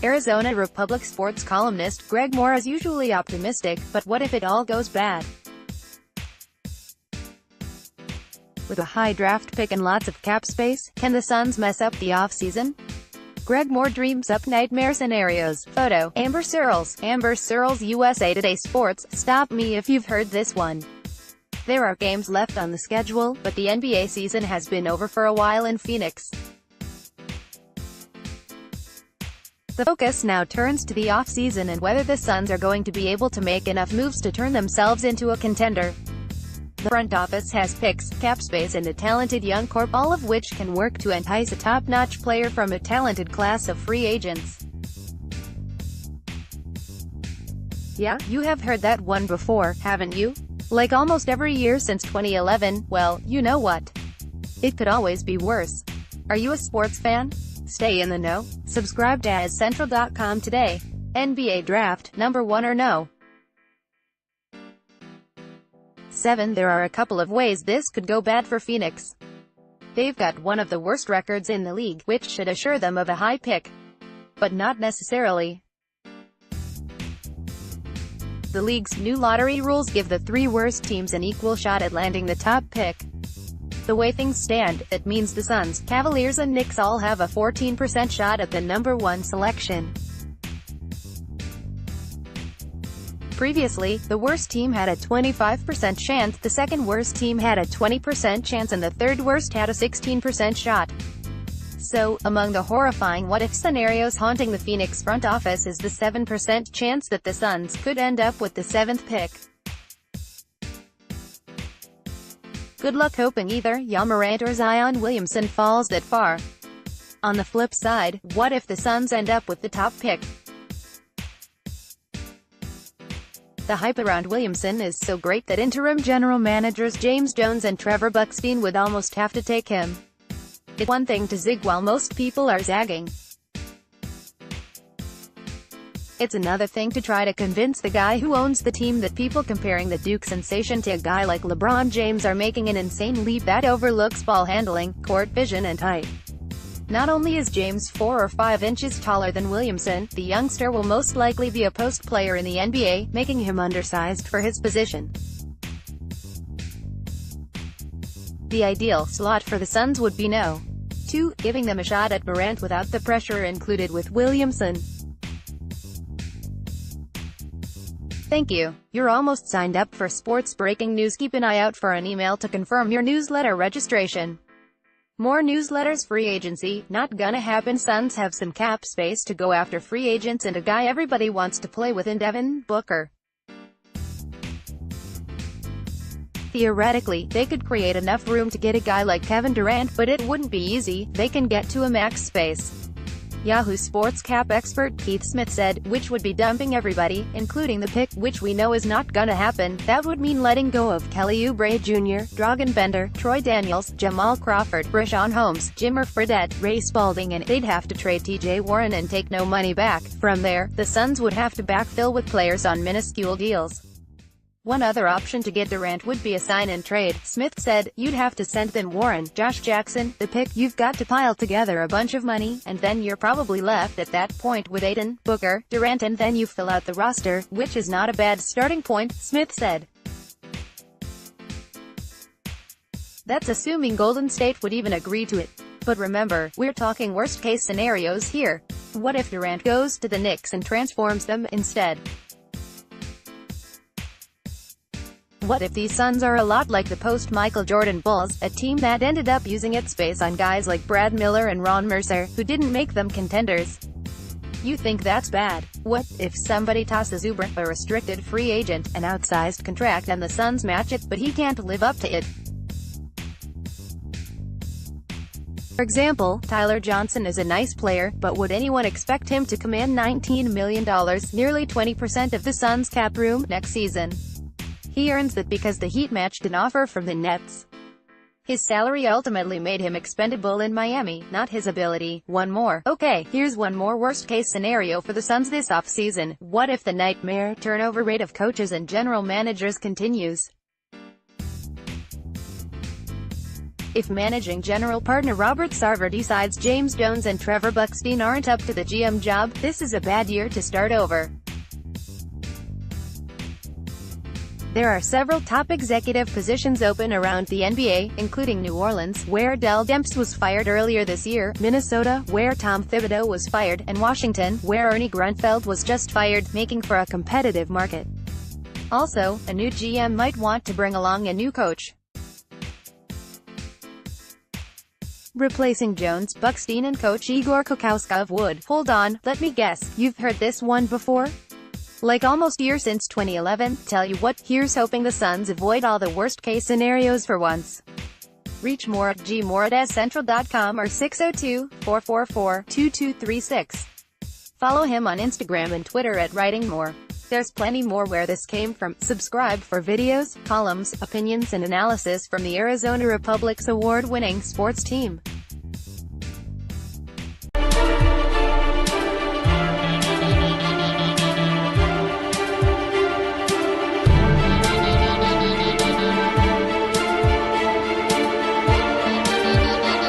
Arizona Republic sports columnist Greg Moore is usually optimistic, but what if it all goes bad? With a high draft pick and lots of cap space, can the Suns mess up the offseason? Greg Moore dreams up nightmare scenarios. Photo, Amber Searls. Amber Searls-USA Today Sports. Stop me if you've heard this one. There are games left on the schedule, but the NBA season has been over for a while in Phoenix. The focus now turns to the offseason and whether the Suns are going to be able to make enough moves to turn themselves into a contender. The front office has picks, cap space and a talented young core, all of which can work to entice a top-notch player from a talented class of free agents. Yeah, you have heard that one before, haven't you? Like almost every year since 2011, well, you know what? It could always be worse. Are you a sports fan? Stay in the know. Subscribe to AsCentral.com today. NBA Draft, number 1 or no? 7. There are a couple of ways this could go bad for Phoenix. They've got one of the worst records in the league, which should assure them of a high pick. But not necessarily. The league's new lottery rules give the 3 worst teams an equal shot at landing the top pick. The way things stand, it means the Suns, Cavaliers and Knicks all have a 14% shot at the number 1 selection. Previously, the worst team had a 25% chance, the second worst team had a 20% chance and the third worst had a 16% shot. So, among the horrifying what-if scenarios haunting the Phoenix front office is the 7% chance that the Suns could end up with the 7th pick. Good luck hoping either Ja Morant or Zion Williamson falls that far. On the flip side, what if the Suns end up with the top pick? The hype around Williamson is so great that interim general managers James Jones and Trevor Buckstein would almost have to take him. It's one thing to zig while most people are zagging. It's another thing to try to convince the guy who owns the team that people comparing the Duke sensation to a guy like LeBron James are making an insane leap that overlooks ball handling, court vision and height. Not only is James 4 or 5 inches taller than Williamson, the youngster will most likely be a post player in the NBA, making him undersized for his position. The ideal slot for the Suns would be no. 2, giving them a shot at Morant without the pressure included with Williamson. Thank you. You're almost signed up for sports breaking news. Keep an eye out for an email to confirm your newsletter registration. More newsletters. Free agency, not gonna happen. Suns have some cap space to go after free agents and a guy everybody wants to play with in Devin Booker. Theoretically, they could create enough room to get a guy like Kevin Durant, but it wouldn't be easy. They can get to a max space. Yahoo Sports cap expert Keith Smith said, which would be dumping everybody, including the pick, which we know is not gonna happen. That would mean letting go of Kelly Oubre Jr., Dragan Bender, Troy Daniels, Jamal Crawford, Richaun Holmes, Jimmer Fredette, Ray Spalding, and they'd have to trade TJ Warren and take no money back. From there, the Suns would have to backfill with players on minuscule deals. One other option to get Durant would be a sign-and-trade, Smith said. You'd have to send them Warren, Josh Jackson, the pick. You've got to pile together a bunch of money, and then you're probably left at that point with Ayton, Booker, Durant, and then you fill out the roster, which is not a bad starting point, Smith said. That's assuming Golden State would even agree to it. But remember, we're talking worst-case scenarios here. What if Durant goes to the Knicks and transforms them instead? What if these Suns are a lot like the post-Michael Jordan Bulls, a team that ended up using its space on guys like Brad Miller and Ron Mercer, who didn't make them contenders? You think that's bad? What if somebody tosses Oubre, a restricted free agent, an outsized contract and the Suns match it, but he can't live up to it? For example, Tyler Johnson is a nice player, but would anyone expect him to command $19 million, nearly 20% of the Suns' cap room, next season? He earns that because the Heat matched an offer from the Nets. His salary ultimately made him expendable in Miami, not his ability. One more. Okay, here's one more worst-case scenario for the Suns this offseason. What if the nightmare turnover rate of coaches and general managers continues? If managing general partner Robert Sarver decides James Jones and Trevor Buckstein aren't up to the GM job, this is a bad year to start over. There are several top executive positions open around the NBA, including New Orleans, where Dell Demps was fired earlier this year, Minnesota, where Tom Thibodeau was fired, and Washington, where Ernie Grunfeld was just fired, making for a competitive market. Also, a new GM might want to bring along a new coach. Replacing Jones, Buckstein and coach Igor Kokoskov would. Hold on, let me guess, you've heard this one before? Like almost year since 2011, tell you what, here's hoping the Suns avoid all the worst-case scenarios for once. Reach more at gmore@scentral.com or 602-444-2236. Follow him on Instagram and Twitter at WritingMore. There's plenty more where this came from. Subscribe for videos, columns, opinions and analysis from the Arizona Republic's award-winning sports team.